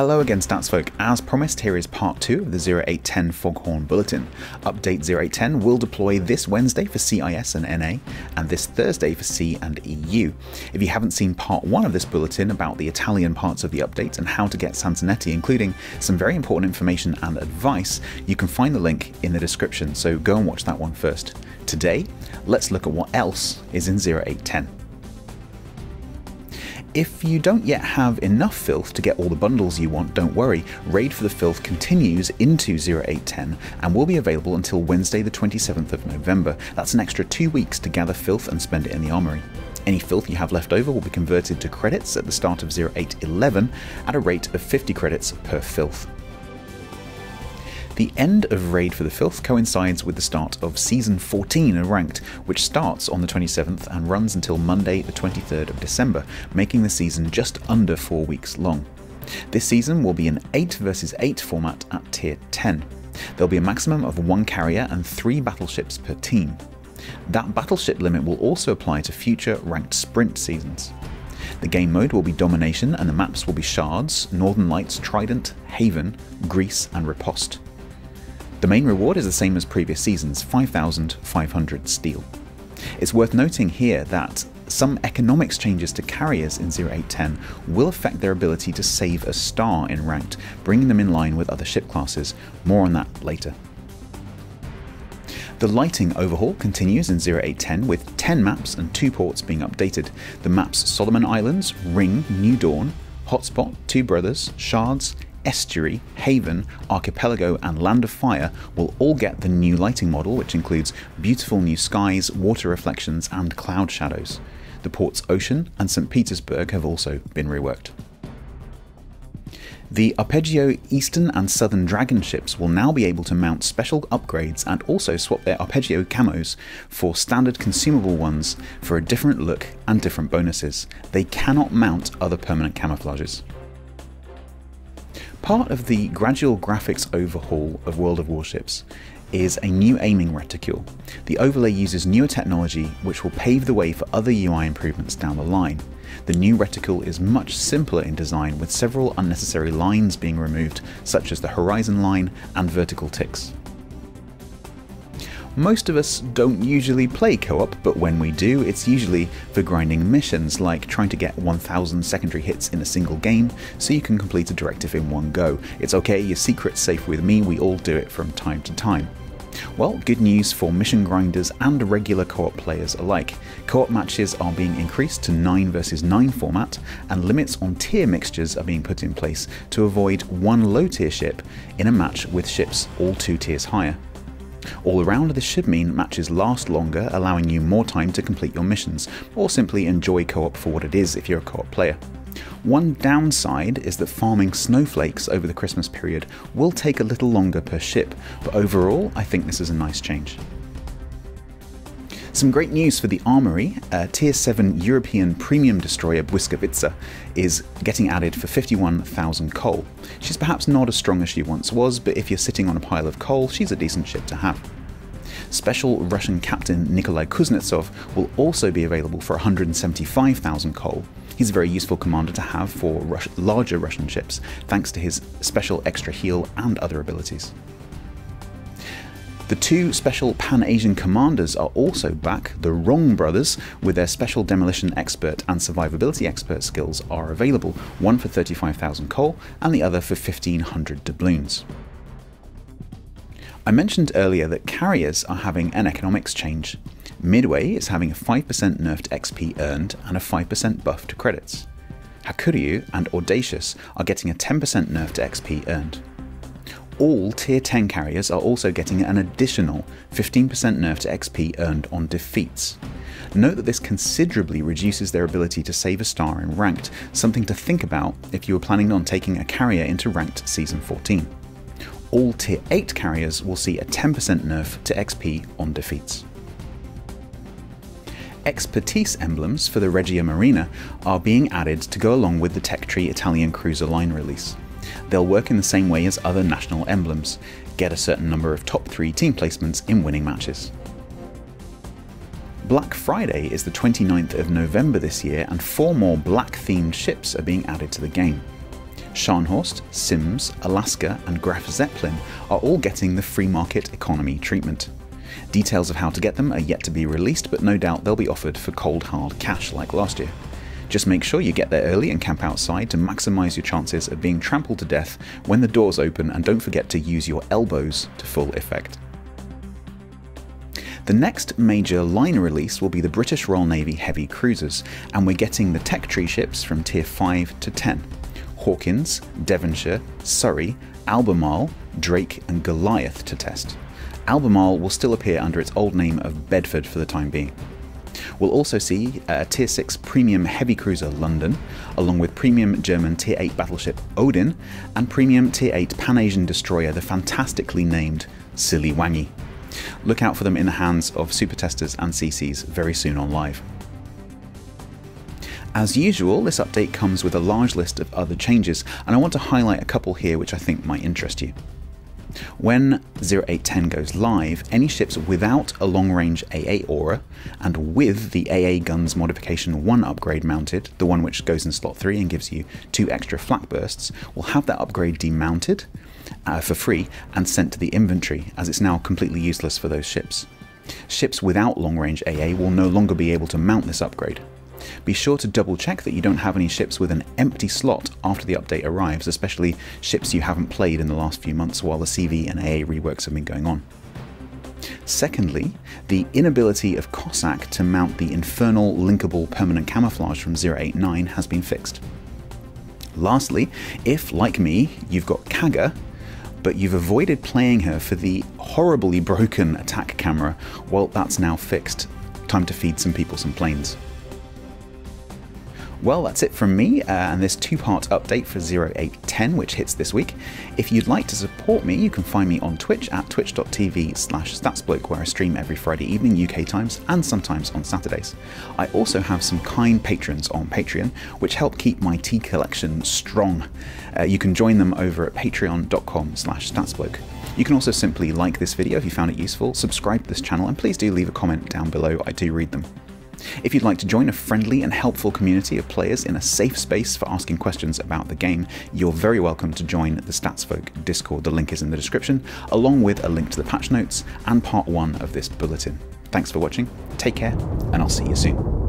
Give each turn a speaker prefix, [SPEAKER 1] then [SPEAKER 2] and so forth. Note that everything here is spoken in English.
[SPEAKER 1] Hello again, StatsBloke. As promised, here is part 2 of the 0810 Foghorn Bulletin. Update 0810 will deploy this Wednesday for CIS and NA, and this Thursday for C and EU. If you haven't seen part 1 of this bulletin about the Italian parts of the update and how to get Sansonetti, including some very important information and advice, you can find the link in the description, so go and watch that one first. Today, let's look at what else is in 0810. If you don't yet have enough Filth to get all the bundles you want, don't worry. Raid for the Filth continues into 0810 and will be available until Wednesday the 27th of November. That's an extra 2 weeks to gather Filth and spend it in the armory. Any Filth you have left over will be converted to credits at the start of 0811 at a rate of 50 credits per Filth. The end of Raid for the Filth coincides with the start of Season 14 of Ranked, which starts on the 27th and runs until Monday the 23rd of December, making the season just under 4 weeks long. This season will be an 8 vs 8 format at Tier 10. There'll be a maximum of 1 carrier and 3 battleships per team. That battleship limit will also apply to future Ranked Sprint seasons. The game mode will be Domination and the maps will be Shards, Northern Lights, Trident, Haven, Greece and Riposte. The main reward is the same as previous seasons, 5,500 steel. It's worth noting here that some economics changes to carriers in 0810 will affect their ability to save a star in Ranked, bringing them in line with other ship classes. More on that later. The lighting overhaul continues in 0810 with 10 maps and 2 ports being updated. The maps Solomon Islands, Ring, New Dawn, Hotspot, Two Brothers, Shards, Estuary, Haven, Archipelago and Land of Fire will all get the new lighting model, which includes beautiful new skies, water reflections and cloud shadows. The ports Ocean and St. Petersburg have also been reworked. The Arpeggio Eastern and Southern Dragon ships will now be able to mount special upgrades and also swap their Arpeggio camos for standard consumable ones for a different look and different bonuses. They cannot mount other permanent camouflages. Part of the gradual graphics overhaul of World of Warships is a new aiming reticule. The overlay uses newer technology which will pave the way for other UI improvements down the line. The new reticule is much simpler in design, with several unnecessary lines being removed, such as the horizon line and vertical ticks. Most of us don't usually play co-op, but when we do, it's usually for grinding missions, like trying to get 1000 secondary hits in a single game so you can complete a directive in one go. It's okay, your secret's safe with me, we all do it from time to time. Well, good news for mission grinders and regular co-op players alike. Co-op matches are being increased to 9 vs 9 format, and limits on tier mixtures are being put in place to avoid one low tier ship in a match with ships all 2 tiers higher. All around, this should mean matches last longer, allowing you more time to complete your missions, or simply enjoy co-op for what it is if you're a co-op player. One downside is that farming snowflakes over the Christmas period will take a little longer per ship, but overall I think this is a nice change. Some great news for the armory. Tier 7 European premium destroyer Błyskawica is getting added for 51,000 coal. She's perhaps not as strong as she once was, but if you're sitting on a pile of coal, she's a decent ship to have. Special Russian captain Nikolai Kuznetsov will also be available for 175,000 coal. He's a very useful commander to have for larger Russian ships, thanks to his special extra heal and other abilities. The 2 special Pan-Asian commanders are also back. The Wrong brothers, with their special demolition expert and survivability expert skills, are available, one for 35,000 coal and the other for 1,500 doubloons. I mentioned earlier that carriers are having an economics change. Midway is having a 5% nerf to XP earned and a 5% buff to credits. Hakuryu and Audacious are getting a 10% nerf to XP earned. All Tier 10 carriers are also getting an additional 15% nerf to XP earned on defeats. Note that this considerably reduces their ability to save a star in Ranked, something to think about if you were planning on taking a carrier into Ranked Season 14. All Tier 8 carriers will see a 10% nerf to XP on defeats. Expertise emblems for the Regia Marina are being added to go along with the Tech Tree Italian Cruiser line release. They'll work in the same way as other national emblems, get a certain number of top 3 team placements in winning matches. Black Friday is the 29th of November this year, and 4 more black themed ships are being added to the game. Scharnhorst, Sims, Alaska and Graf Zeppelin are all getting the free market economy treatment. Details of how to get them are yet to be released, but no doubt they'll be offered for cold hard cash like last year. Just make sure you get there early and camp outside to maximise your chances of being trampled to death when the doors open, and don't forget to use your elbows to full effect. The next major liner release will be the British Royal Navy heavy cruisers, and we're getting the Tech Tree ships from tier 5 to 10. Hawkins, Devonshire, Surrey, Albemarle, Drake and Goliath to test. Albemarle will still appear under its old name of Bedford for the time being. We'll also see a Tier 6 Premium Heavy Cruiser London, along with Premium German Tier 8 battleship Odin, and Premium Tier 8 Pan-Asian destroyer the fantastically named Silly Wangy. Look out for them in the hands of super testers and CCs very soon on live. As usual, this update comes with a large list of other changes, and I want to highlight a couple here which I think might interest you. When 0810 goes live, any ships without a long-range AA aura and with the AA Guns Modification 1 upgrade mounted, the one which goes in slot 3 and gives you 2 extra flak bursts, will have that upgrade demounted for free and sent to the inventory, as it's now completely useless for those ships. Ships without long-range AA will no longer be able to mount this upgrade. Be sure to double check that you don't have any ships with an empty slot after the update arrives, especially ships you haven't played in the last few months while the CV and AA reworks have been going on. Secondly, the inability of Cossack to mount the infernal linkable permanent camouflage from 089 has been fixed. Lastly, if, like me, you've got Kaga, but you've avoided playing her for the horribly broken attack camera, well, that's now fixed. Time to feed some people some planes. Well, that's it from me and this 2-part update for 0810, which hits this week. If you'd like to support me, you can find me on Twitch at twitch.tv/StatsBloke, where I stream every Friday evening UK times and sometimes on Saturdays. I also have some kind patrons on Patreon, which help keep my tea collection strong. You can join them over at patreon.com/StatsBloke. You can also simply like this video if you found it useful, subscribe to this channel, and please do leave a comment down below. I do read them. If you'd like to join a friendly and helpful community of players in a safe space for asking questions about the game, you're very welcome to join the StatsBloke Discord. The link is in the description, along with a link to the patch notes and part 1 of this bulletin. Thanks for watching, take care, and I'll see you soon.